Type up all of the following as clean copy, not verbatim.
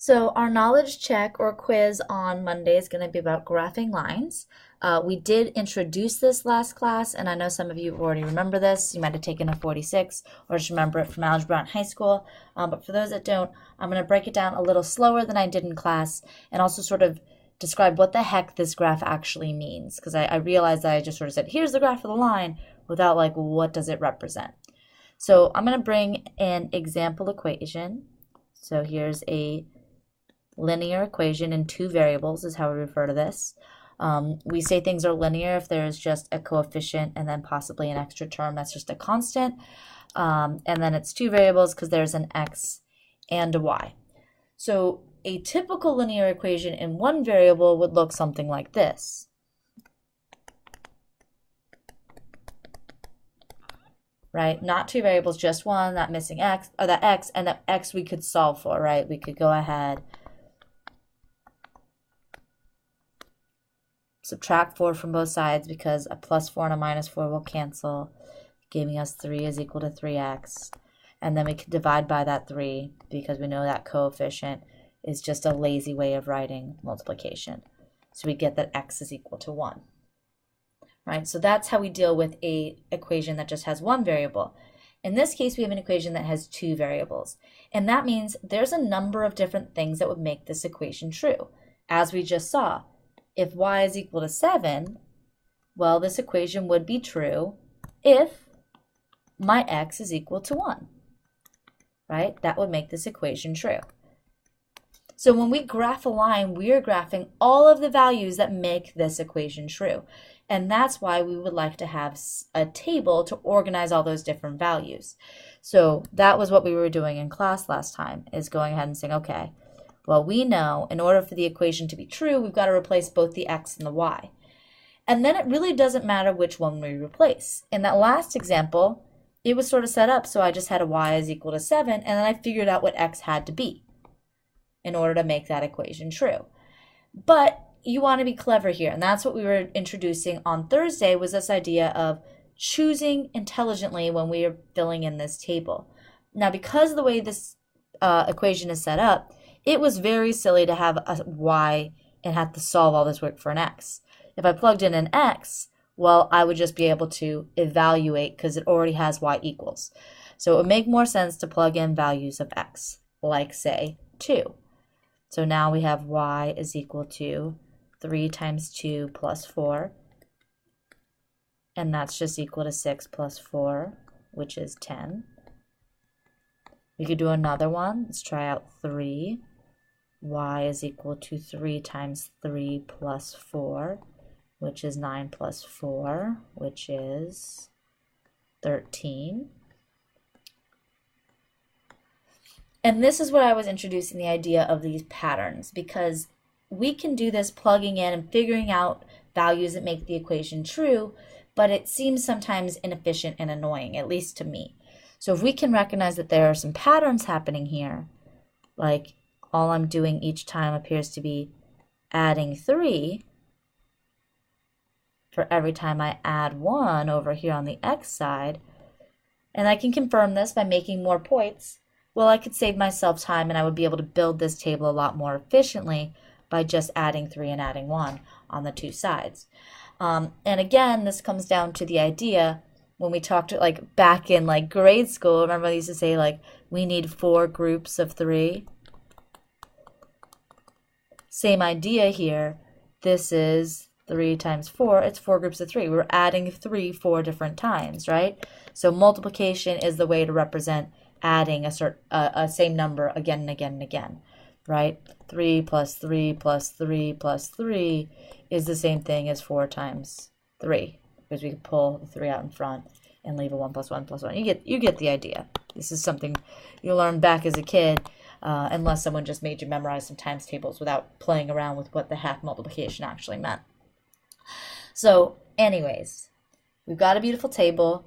So our knowledge check or quiz on Monday is going to be about graphing lines. We did introduce this last class, and I know some of you already remember this. You might have taken a 46 or just remember it from algebra in high school. But for those that don't, I'm going to break it down a little slower than I did in class and also sort of describe what the heck this graph actually means, because I realized that I just sort of said, here's the graph of the line without like, what does it represent? So I'm going to bring an example equation. So here's a linear equation in two variables is how we refer to this. We say things are linear if there's just a coefficient and then possibly an extra term that's just a constant. And then it's two variables because there's an x and a y. So a typical linear equation in one variable would look something like this. Right? Not two variables, just one, that missing x, or that x, and that x we could solve for, right? We could go ahead, subtract 4 from both sides because a plus 4 and a minus 4 will cancel, giving us 3 is equal to 3x. And then we can divide by that 3 because we know that coefficient is just a lazy way of writing multiplication. So we get that x is equal to 1. Right? So that's how we deal with an equation that just has one variable. In this case, we have an equation that has two variables. And that means there's a number of different things that would make this equation true. As we just saw, if y is equal to 7, well, this equation would be true if my x is equal to 1. Right? That would make this equation true. So when we graph a line, we are graphing all of the values that make this equation true. And that's why we would like to have a table to organize all those different values. So that was what we were doing in class last time, is going ahead and saying, okay, well, we know in order for the equation to be true, we've got to replace both the x and the y. And then it really doesn't matter which one we replace. In that last example, it was sort of set up so I just had a y is equal to 7, and then I figured out what x had to be in order to make that equation true. But you want to be clever here, and that's what we were introducing on Thursday, was this idea of choosing intelligently when we are filling in this table. Now, because of the way this equation is set up, it was very silly to have a y and have to solve all this work for an x. If I plugged in an x, well, I would just be able to evaluate because it already has y equals. So it would make more sense to plug in values of x, like say 2. So now we have y is equal to 3 times 2 plus 4, and that's just equal to 6 plus 4, which is 10. We could do another one. Let's try out 3. Y is equal to 3 times 3 plus 4, which is 9 plus 4, which is 13. And this is what I was introducing, the idea of these patterns, because we can do this plugging in and figuring out values that make the equation true, but it seems sometimes inefficient and annoying, at least to me. So if we can recognize that there are some patterns happening here, like all I'm doing each time appears to be adding 3 for every time I add 1 over here on the x side, and I can confirm this by making more points, well, I could save myself time and I would be able to build this table a lot more efficiently by just adding 3 and adding 1 on the two sides. And again, this comes down to the idea when we talked like back in like grade school, remember they used to say like we need 4 groups of 3? Same idea here. This is 3 times 4, it's 4 groups of 3. We're adding 3 4 different times, right? So multiplication is the way to represent adding a same number again and again and again, right? 3 plus 3 plus 3 plus 3 is the same thing as 4 times 3, because we can pull the 3 out in front and leave a 1 plus 1 plus 1. You get the idea. This is something you learned back as a kid, unless someone just made you memorize some times tables without playing around with what the heck multiplication actually meant. So anyways, we've got a beautiful table.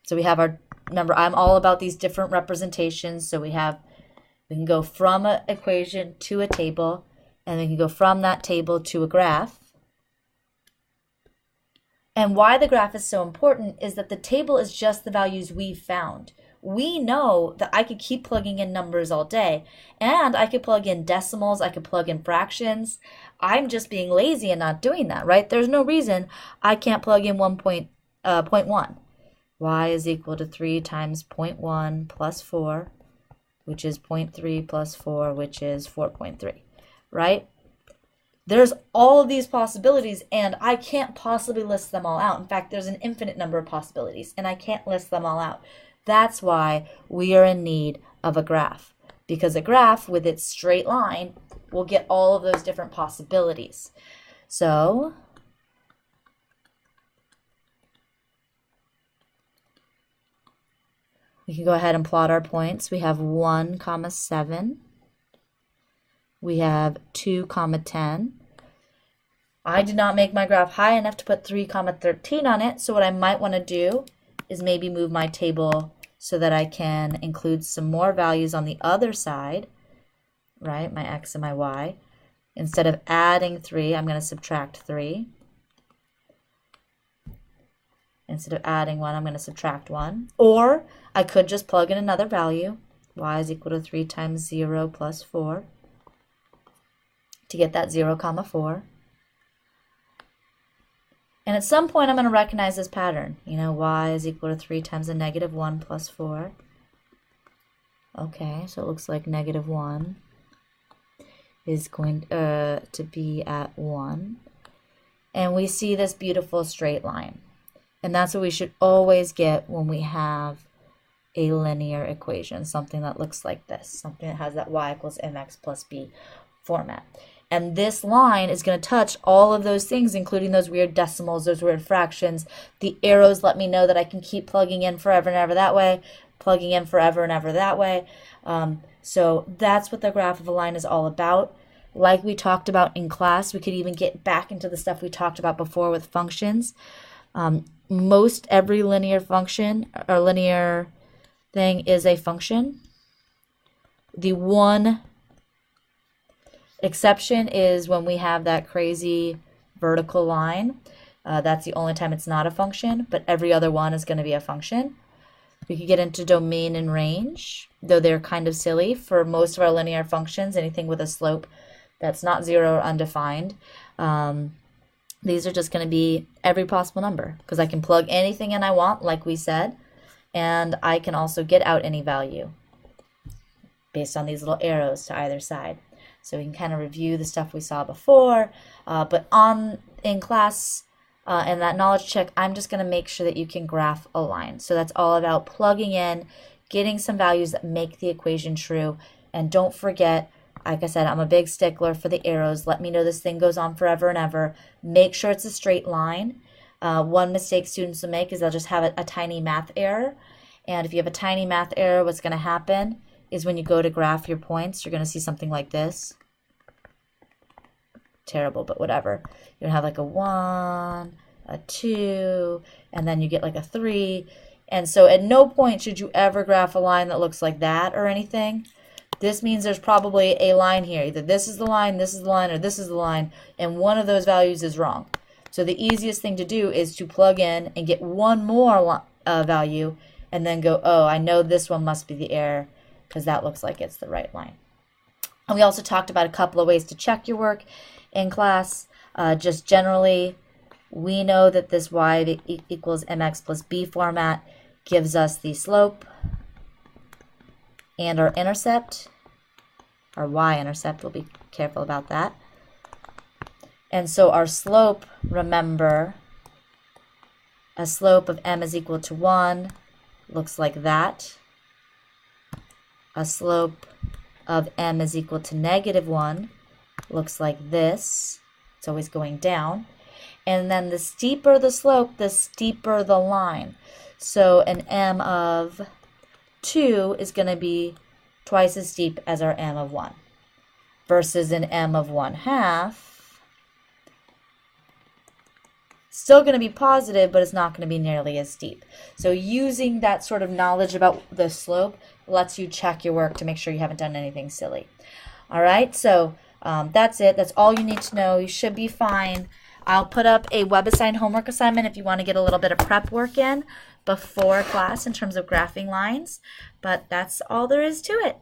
So we have our, remember, I'm all about these different representations. So we can go from an equation to a table, and we can go from that table to a graph. And why the graph is so important is that the table is just the values we've found. we know that I could keep plugging in numbers all day, and I could plug in decimals, I could plug in fractions. I'm just being lazy and not doing that, right? There's no reason I can't plug in 0.1. Y is equal to 3 times 0.1 plus 4, which is 0.3 plus 4, which is 4.3, right? There's all of these possibilities, and I can't possibly list them all out. In fact, there's an infinite number of possibilities, and I can't list them all out. That's why we are in need of a graph, because a graph with its straight line will get all of those different possibilities. So we can go ahead and plot our points. We have 1, 7. We have 2, 10. I did not make my graph high enough to put 3, 13 on it. So what I might want to do is maybe move my table so that I can include some more values on the other side, right? My x and my y. Instead of adding 3, I'm going to subtract 3. Instead of adding 1, I'm going to subtract 1. Or I could just plug in another value. Y is equal to 3 times 0 plus 4 to get that 0, 4. And at some point, I'm going to recognize this pattern. You know, y is equal to 3 times a negative 1 plus 4. Okay, so it looks like negative 1 is going to be at 1. And we see this beautiful straight line. And that's what we should always get when we have a linear equation, something that looks like this, something that has that y equals mx plus b format. And this line is going to touch all of those things, including those weird decimals, those weird fractions. The arrows let me know that I can keep plugging in forever and ever that way, plugging in forever and ever that way. So that's what the graph of a line is all about. Like we talked about in class, we could even get back into the stuff we talked about before with functions. Most every linear function or linear thing is a function. The one exception is when we have that crazy vertical line. That's the only time it's not a function, but every other one is going to be a function. We could get into domain and range, though they're kind of silly. For most of our linear functions, anything with a slope that's not 0 or undefined, these are just going to be every possible number, because I can plug anything in I want, like we said, and I can also get out any value based on these little arrows to either side. So we can kind of review the stuff we saw before, but in class and that knowledge check, I'm just going to make sure that you can graph a line. So that's all about plugging in, getting some values that make the equation true, and don't forget, like I said, I'm a big stickler for the arrows. Let me know this thing goes on forever and ever. Make sure it's a straight line. One mistake students will make is they'll just have a tiny math error. And if you have a tiny math error, what's going to happen is when you go to graph your points, you're going to see something like this. Terrible, but whatever. You're going to have like a 1, a 2, and then you get like a 3. And so at no point should you ever graph a line that looks like that or anything. This means there's probably a line here. Either this is the line, this is the line, or this is the line, and one of those values is wrong. So the easiest thing to do is to plug in and get one more value and then go, oh, I know this one must be the error because that looks like it's the right line. And we also talked about a couple of ways to check your work in class. Just generally, we know that this y equals mx plus b format gives us the slope and our intercept, our y-intercept. We'll be careful about that. And so our slope, remember, a slope of m is equal to 1 looks like that. A slope of m is equal to negative 1 looks like this. It's always going down. And then the steeper the slope, the steeper the line. So an m of 2 is going to be twice as steep as our m of 1 versus an m of 1/2. Still going to be positive, but it's not going to be nearly as steep. So using that sort of knowledge about the slope lets you check your work to make sure you haven't done anything silly. All right, so that's it. That's all you need to know. You should be fine. I'll put up a WebAssign homework assignment if you want to get a little bit of prep work in before class in terms of graphing lines, but that's all there is to it.